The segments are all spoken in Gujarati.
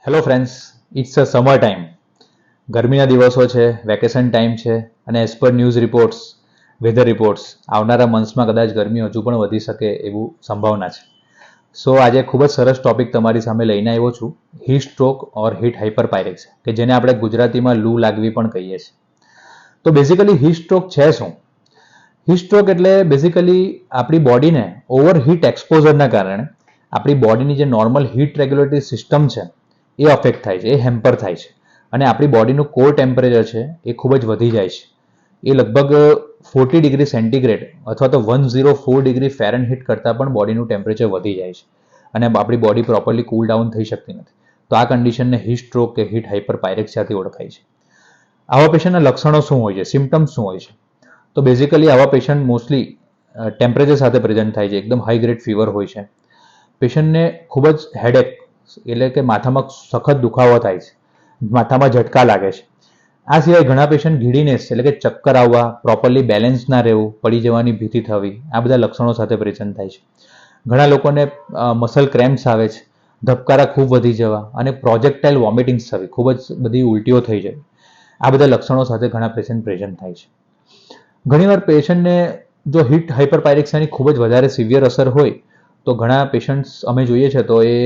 Hello friends, it's a summer time. ગરમીના દિવસો છે, વેકેશન ટાઈમ છે અને as per news reports, weather reports આવનારા મંથ્સમાં કદાચ ગરમી હજુ પણ વધી શકે એવું સંભાવના છે. સો આજે ખૂબ જ સરસ ટોપિક તમારી સામે લઈને આવ્યો છું, હીટ સ્ટ્રોક ઓર હીટ હાઇપર પાયરેક્સિયા, કે જેને આપણે ગુજરાતીમાં લૂ લાગવી પણ કહીએ છીએ. તો બેઝિકલી હીટ સ્ટ્રોક છે શું? હીટ સ્ટ્રોક એટલે બેઝિકલી આપણી બોડીને ઓવર હીટ એક્સપોઝરના કારણે આપણી બોડીની જે નોર્મલ હીટ રેગ્યુલેટરી સિસ્ટમ છે એ અફેક્ટ થાય છે, એ હેમ્પર થાય છે અને આપણી બોડીનું કોર ટેમ્પરેચર છે એ ખૂબ જ વધી જાય છે. એ લગભગ 40 ડિગ્રી સેન્ટીગ્રેડ અથવા તો 104 ડિગ્રી ફેરનહીટ કરતાં પણ બોડીનું ટેમ્પરેચર વધી જાય છે અને આપણી બોડી પ્રોપરલી કૂલ ડાઉન થઈ શકતી નથી. તો આ કન્ડિશનને હીટ સ્ટ્રોક કે હીટ હાઇપર પાયરેક્સિયાથી ઓળખાય છે. આવા પેશન્ટના લક્ષણો શું હોય છે, સિમ્ટમ્સ શું હોય છે? તો બેઝિકલી આવા પેશન્ટ મોસ્ટલી ટેમ્પરેચર સાથે પ્રેઝન્ટ થાય છે, એકદમ હાઈ ગ્રેડ ફીવર હોય છે. પેશન્ટને ખૂબ જ હેડેક એટલે કે માથામાં સખત દુખાવો થાય છે, માથામાં ઝટકા લાગે છે. આ સિવાય ઘણા પેશન્ટ ગીડીનેસ એટલે કે ચક્કર આવવા, પ્રોપરલી બેલેન્સ ના રહેવું, પડી જવાની ભીતિ થવી, આ બધા લક્ષણો સાથે પ્રેઝન્ટ થાય છે. ઘણા લોકોને મસલ ક્રેમ્પ્સ આવે છે, ધબકારા ખૂબ વધી જવા અને પ્રોજેક્ટાઇલ વોમિટિંગ્સ થવી, ખૂબ જ બધી ઉલટીઓ થઈ જાય. આ બધા લક્ષણો સાથે ઘણા પેશન્ટ પ્રેઝન્ટ થાય છે. ઘણીવાર પેશન્ટને જો હીટ હાઇપર પાયરેક્સિયાની ખૂબ જ વધારે સિવિયર અસર હોય તો ઘણા પેશન્ટ્સ અમે જોઈએ છે તો એ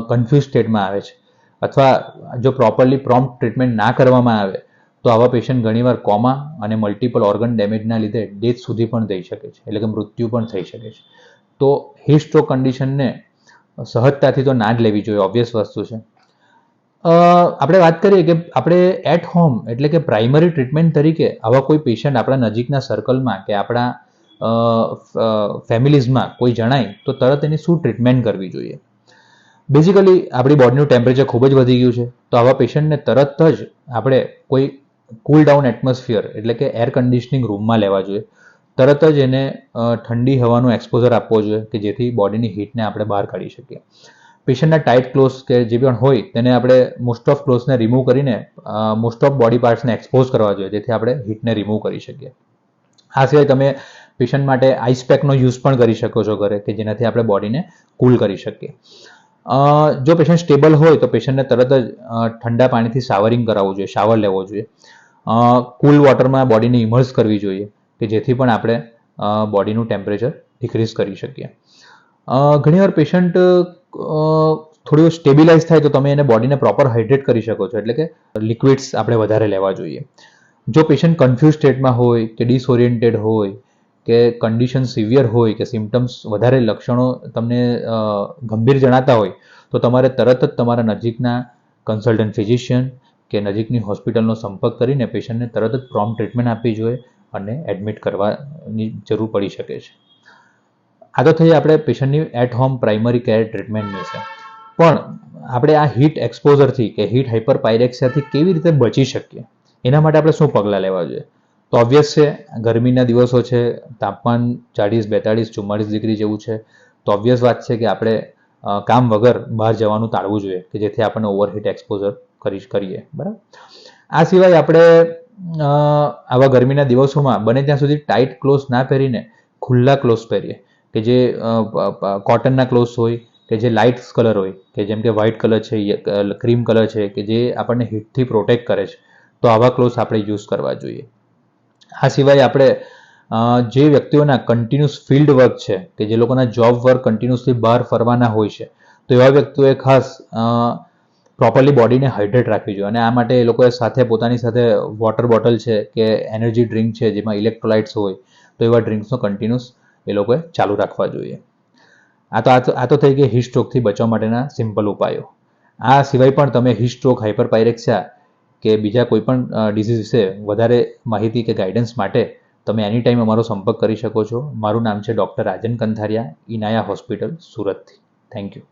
કન્ફ્યુઝ સ્ટેટમાં આવે છે અથવા જો પ્રોપરલી પ્રોમ્પ્ટ ટ્રીટમેન્ટ ના કરવામાં આવે તો આવા પેશન્ટ ઘણીવાર કોમા અને મલ્ટિપલ ઓર્ગન ડેમેજના લીધે ડેથ સુધી પણ થઈ શકે છે, એટલે કે મૃત્યુ પણ થઈ શકે છે. તો હીટ સ્ટ્રોક કન્ડિશનને સહજતાથી તો ના જ લેવી જોઈએ, ઓબ્વિયસ વસ્તુ છે. આપણે વાત કરીએ કે આપણે એટ હોમ એટલે કે પ્રાઇમરી ટ્રીટમેન્ટ તરીકે આવા કોઈ પેશન્ટ આપણા નજીકના સર્કલમાં કે આપણા ફેમિલીઝમાં કોઈ જણાય તો તરત એની શું ટ્રીટમેન્ટ કરવી જોઈએ? બેઝિકલી આપણી બોડીનું ટેમ્પરેચર ખૂબ જ વધી ગયું છે તો આવા પેશન્ટને તરત જ આપણે કોઈ કૂલ ડાઉન એટમોસ્ફિયર એટલે કે એર કન્ડિશનિંગ રૂમમાં લેવા જોઈએ. તરત જ એને ઠંડી હવાનું એક્સપોઝર આપવો જોઈએ કે જેથી બોડીની હીટને આપણે બહાર કાઢી શકીએ. પેશન્ટના ટાઇટ ક્લોઝ કે જે પણ હોય તેને આપણે મોસ્ટ ઓફ ક્લોઝને રિમૂવ કરીને મોસ્ટ ઓફ બોડી પાર્ટ્સને એક્સપોઝ કરવા જોઈએ જેથી આપણે હીટને રિમૂવ કરી શકીએ. આ સિવાય તમે પેશન્ટ માટે આઈસ પેકનો યુઝ પણ કરી શકો છો ઘરે, કે જેનાથી આપણે બોડીને કૂલ કરી શકીએ. જો પેશન્ટ સ્ટેબલ હોય તો પેશન્ટને તરત જ ઠંડા પાણીથી શાવરિંગ કરાવવું જોઈએ, શાવર લેવો જોઈએ. કૂલ વોટરમાં બોડીને ઇમર્સ કરવી જોઈએ કે જેથી પણ આપણે બોડીનું ટેમ્પરેચર ડિક્રીઝ કરી શકીએ. ઘણીવાર પેશન્ટ થોડું સ્ટેબિલાઇઝ થાય તો તમે એને બોડીને પ્રોપર હાઇડ્રેટ કરી શકો છો, એટલે કે લિક્વિડ્સ આપણે વધારે લેવા જોઈએ. જો પેશન્ટ કન્ફ્યુઝ સ્ટેટમાં હોય કે ડિસઓરિએન્ટેડ હોય કે કન્ડિશન સિવિયર હોય કે સિમ્ટમ્સ વધારે લક્ષણો તમને ગંભીર જણાતા હોય તો તમારે તરત જ તમારા નજીકના કન્સલ્ટન્ટ ફિઝિશિયન કે નજીકની હોસ્પિટલનો સંપર્ક કરીને પેશન્ટને તરત જ પ્રોમ્પ્ટ ટ્રીટમેન્ટ આપવી જોઈએ અને એડમિટ કરવાની જરૂર પડી શકે છે. આ તો થઈ આપણે પેશન્ટની at home primary care treatment વિશે. પણ આપણે આ હીટ એક્સપોઝરથી કે હીટ હાઇપર પાયરેક્સિયાથી કેવી રીતે બચી શકીએ, એના માટે આપણે શું પગલાં લેવા જોઈએ? તો ઓબ્વિયસ છે, ગરમીના દિવસો છે, તાપમાન 40, 42, 44 ડિગ્રી જેવું છે, તો ઓબ્વિયસ વાત છે કે આપણે કામ વગર બહાર જવાનું ટાળવું જોઈએ કે જેથી આપણને ઓવરહીટ એક્સપોઝર કરીએ. બરાબર. આ સિવાય આપણે આવા ગરમીના દિવસોમાં બને ત્યાં સુધી ટાઈટ ક્લોઝ ના પહેરીને ખુલ્લા ક્લોઝ પહેરીએ, કે જે કોટનના ક્લોઝ હોય કે જે લાઇટ કલર હોય, કે જેમ કે વ્હાઇટ કલર છે, ક્રીમ કલર છે, કે જે આપણને હીટથી પ્રોટેક્ટ કરે છે, તો આવા ક્લોઝ આપણે યુઝ કરવા જોઈએ. આ સિવાય આપણે જે વ્યક્તિઓના કન્ટિન્યુઅસ ફિલ્ડ વર્ક છે, કે જે લોકોના જોબ વર્ક કન્ટિન્યુઅસલી બહાર ફરવાના હોય છે, તો એવા વ્યક્તિઓએ ખાસ પ્રોપરલી બોડીને હાઇડ્રેટ રાખવી જોઈએ અને આ માટે એ લોકોએ સાથે પોતાની સાથે વોટર બોટલ છે કે એનર્જી ડ્રિંક છે જેમાં ઇલેક્ટ્રોલાઇટ્સ હોય તો એવા ડ્રિંક્સનો કન્ટિન્યુઅસ એ લોકોએ ચાલુ રાખવા જોઈએ. આ તો થઈ ગઈ હીટ સ્ટ્રોકથી બચવા માટેના સિમ્પલ ઉપાયો. આ સિવાય પણ તમે હીટ સ્ટ્રોક, હાઇપર પાયરેક્સિયા કે બીજા કોઈ પણ ડિઝીઝ વિશે વધારે માહિતી કે ગાઈડન્સ માટે તમે એની ટાઈમ અમારો સંપર્ક કરી શકો છો. મારું નામ છે ડૉક્ટર રાજન કંથારિયા, ઇનાયા હોસ્પિટલ, સુરતથી. Thank you.